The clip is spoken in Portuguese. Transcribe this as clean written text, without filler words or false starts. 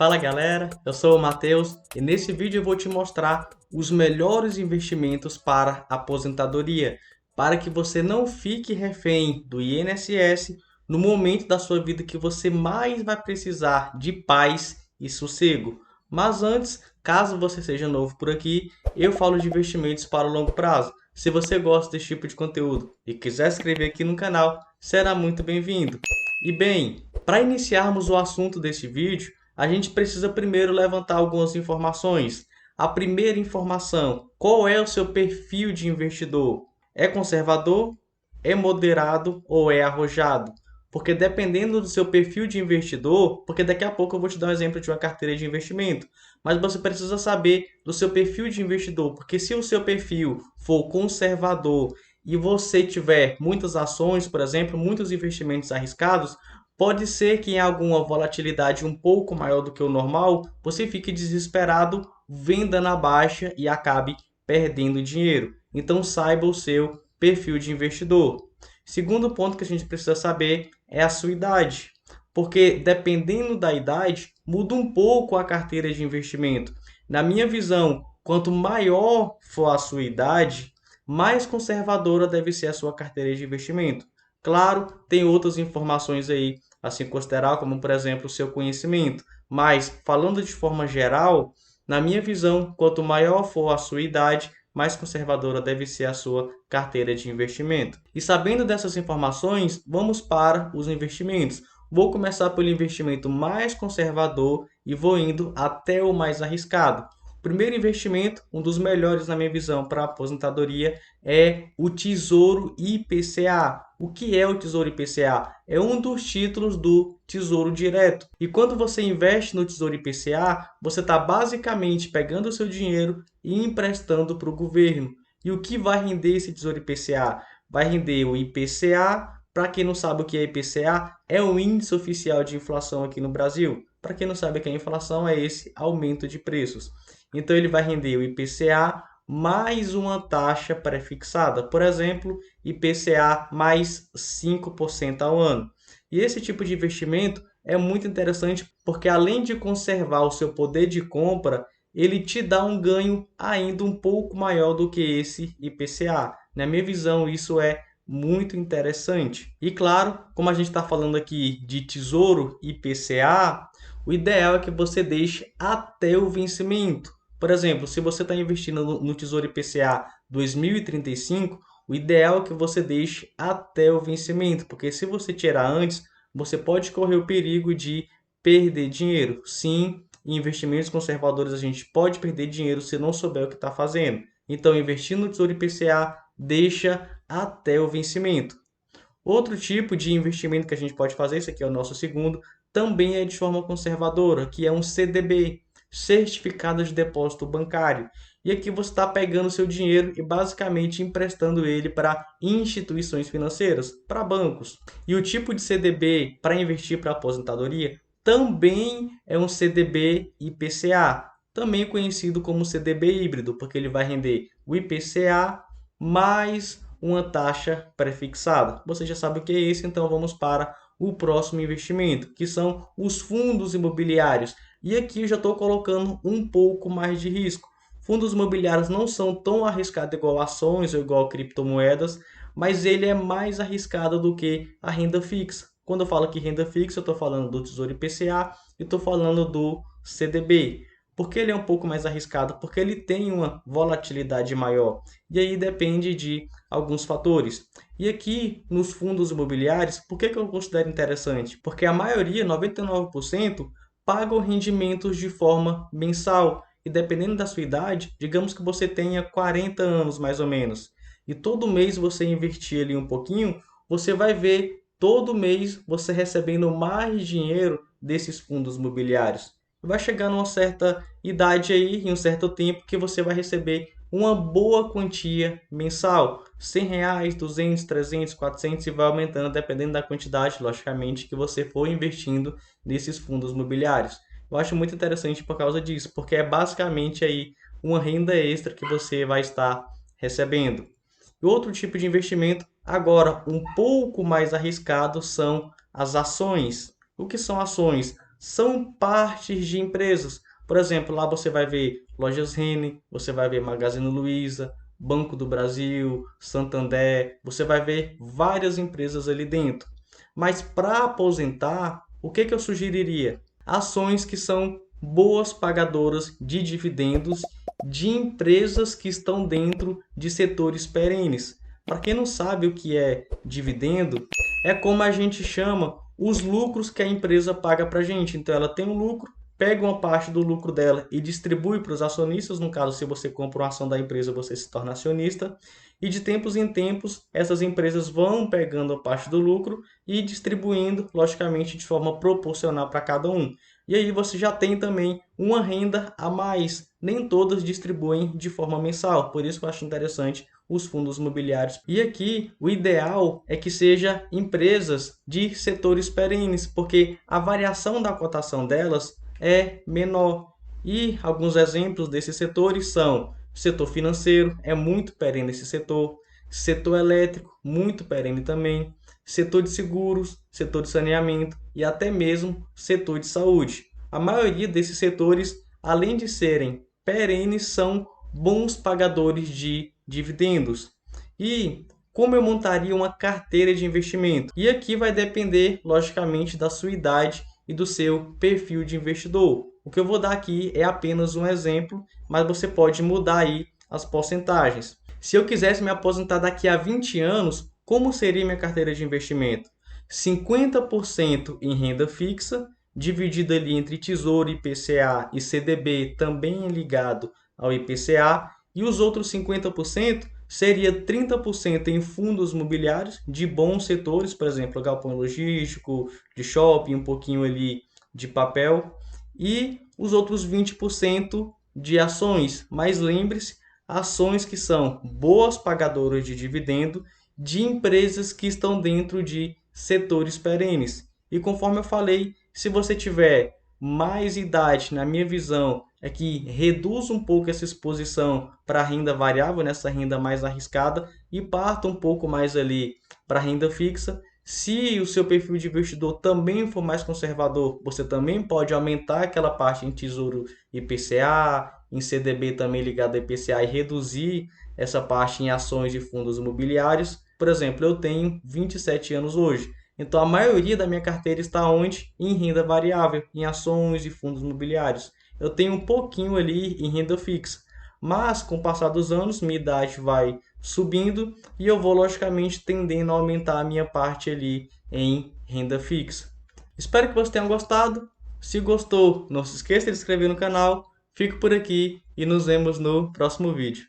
Fala galera, eu sou o Matheus e nesse vídeo eu vou te mostrar os melhores investimentos para aposentadoria, para que você não fique refém do INSS no momento da sua vida que você mais vai precisar de paz e sossego. Mas antes, caso você seja novo por aqui, eu falo de investimentos para o longo prazo. Se você gosta desse tipo de conteúdo e quiser se inscrever aqui no canal, será muito bem-vindo. E bem, para iniciarmos o assunto deste vídeo, a gente precisa primeiro levantar algumas informações. A primeira informação: qual é o seu perfil de investidor? É conservador? É moderado ou é arrojado? Porque dependendo do seu perfil de investidor, porque daqui a pouco eu vou te dar um exemplo de uma carteira de investimento, mas você precisa saber do seu perfil de investidor, porque se o seu perfil for conservador e você tiver muitas ações, por exemplo, muitos investimentos arriscados, pode ser que em alguma volatilidade um pouco maior do que o normal, você fique desesperado, venda na baixa e acabe perdendo dinheiro. Então saiba o seu perfil de investidor. Segundo ponto que a gente precisa saber é a sua idade, porque dependendo da idade, muda um pouco a carteira de investimento. Na minha visão, quanto maior for a sua idade, mais conservadora deve ser a sua carteira de investimento. Claro, tem outras informações aí a se considerar, como por exemplo o seu conhecimento. Mas, falando de forma geral, na minha visão, quanto maior for a sua idade, mais conservadora deve ser a sua carteira de investimento. E sabendo dessas informações, vamos para os investimentos. Vou começar pelo investimento mais conservador e vou indo até o mais arriscado. O primeiro investimento, um dos melhores na minha visão para a aposentadoria, é o Tesouro IPCA. O que é o Tesouro IPCA? É um dos títulos do Tesouro Direto. E quando você investe no Tesouro IPCA, você está basicamente pegando o seu dinheiro e emprestando para o governo. E o que vai render esse Tesouro IPCA? Vai render o IPCA. Para quem não sabe o que é IPCA, é o índice oficial de inflação aqui no Brasil. Para quem não sabe o que é inflação, é esse aumento de preços. Então ele vai render o IPCA mais uma taxa pré-fixada, por exemplo, IPCA mais 5% ao ano. E esse tipo de investimento é muito interessante porque além de conservar o seu poder de compra, ele te dá um ganho ainda um pouco maior do que esse IPCA. Na minha visão, isso é muito interessante. E claro, como a gente está falando aqui de tesouro IPCA, o ideal é que você deixe até o vencimento. Por exemplo, se você está investindo no Tesouro IPCA 2035, o ideal é que você deixe até o vencimento, porque se você tirar antes, você pode correr o perigo de perder dinheiro. Sim, em investimentos conservadores a gente pode perder dinheiro se não souber o que está fazendo. Então, investir no Tesouro IPCA deixa até o vencimento. Outro tipo de investimento que a gente pode fazer, esse aqui é o nosso segundo, também é de forma conservadora, que é um CDB, Certificado de Depósito Bancário. E aqui você está pegando seu dinheiro e basicamente emprestando ele para instituições financeiras, para bancos. E o tipo de CDB para investir para aposentadoria também é um CDB IPCA, também conhecido como CDB híbrido, porque ele vai render o IPCA mais uma taxa prefixada. Você já sabe o que é isso, então vamos para o próximo investimento, que são os fundos imobiliários. E aqui eu já estou colocando um pouco mais de risco. Fundos imobiliários não são tão arriscados igual ações ou igual criptomoedas, mas ele é mais arriscado do que a renda fixa. Quando eu falo aqui renda fixa, eu estou falando do Tesouro IPCA e estou falando do CDB. Por que ele é um pouco mais arriscado? Porque ele tem uma volatilidade maior. E aí depende de alguns fatores. E aqui nos fundos imobiliários, por que eu considero interessante? Porque a maioria, 99%, pagam rendimentos de forma mensal. E dependendo da sua idade, digamos que você tenha 40 anos mais ou menos, e todo mês você investir ali um pouquinho, você vai ver todo mês você recebendo mais dinheiro desses fundos imobiliários. Vai chegar numa certa idade aí, em um certo tempo, que você vai receber uma boa quantia mensal. R$ 100, 200, 300, 400 e vai aumentando dependendo da quantidade, logicamente, que você for investindo nesses fundos imobiliários. Eu acho muito interessante por causa disso, porque é basicamente aí uma renda extra que você vai estar recebendo. E outro tipo de investimento, agora um pouco mais arriscado, são as ações. O que são ações? são partes de empresas. Por exemplo, lá você vai ver Lojas Renner, você vai ver Magazine Luiza, Banco do Brasil, Santander, você vai ver várias empresas ali dentro. Mas para aposentar, o que eu sugeriria? Ações que são boas pagadoras de dividendos de empresas que estão dentro de setores perenes. Para quem não sabe o que é dividendo, é como a gente chama os lucros que a empresa paga para a gente. Então, ela tem um lucro, pega uma parte do lucro dela e distribui para os acionistas. No caso, se você compra uma ação da empresa, você se torna acionista. E de tempos em tempos, essas empresas vão pegando a parte do lucro e distribuindo, logicamente, de forma proporcional para cada um. E aí você já tem também uma renda a mais. Nem todas distribuem de forma mensal, por isso que eu acho interessante os fundos imobiliários. E aqui o ideal é que seja empresas de setores perenes, porque a variação da cotação delas é menor. E alguns exemplos desses setores são: setor financeiro, é muito perene esse setor; setor elétrico, muito perene também; setor de seguros, setor de saneamento e até mesmo setor de saúde. A maioria desses setores, além de serem perenes, são bons pagadores de dividendos. E como eu montaria uma carteira de investimento? E aqui vai depender, logicamente, da sua idade e do seu perfil de investidor. O que eu vou dar aqui é apenas um exemplo, mas você pode mudar aí as porcentagens. Se eu quisesse me aposentar daqui a 20 anos, como seria minha carteira de investimento? 50% em renda fixa, dividida ali entre Tesouro, IPCA e CDB, também ligado ao IPCA, e os outros 50% seria 30% em fundos imobiliários de bons setores, por exemplo, galpão logístico, de shopping, um pouquinho ali de papel, e os outros 20% de ações. Mas lembre-se, ações que são boas pagadoras de dividendo de empresas que estão dentro de setores perenes. E conforme eu falei, se você tiver mais idade, na minha visão, é que reduz um pouco essa exposição para a renda variável, nessa renda mais arriscada, e parta um pouco mais ali para a renda fixa. Se o seu perfil de investidor também for mais conservador, você também pode aumentar aquela parte em Tesouro IPCA, em CDB também ligado ao IPCA, e reduzir essa parte em ações de fundos imobiliários. Por exemplo, eu tenho 27 anos hoje. Então, a maioria da minha carteira está onde? Em renda variável, em ações e fundos imobiliários. Eu tenho um pouquinho ali em renda fixa. Mas, com o passar dos anos, minha idade vai subindo e eu vou, logicamente, tendendo a aumentar a minha parte ali em renda fixa. Espero que vocês tenham gostado. Se gostou, não se esqueça de se inscrever no canal. Fico por aqui e nos vemos no próximo vídeo.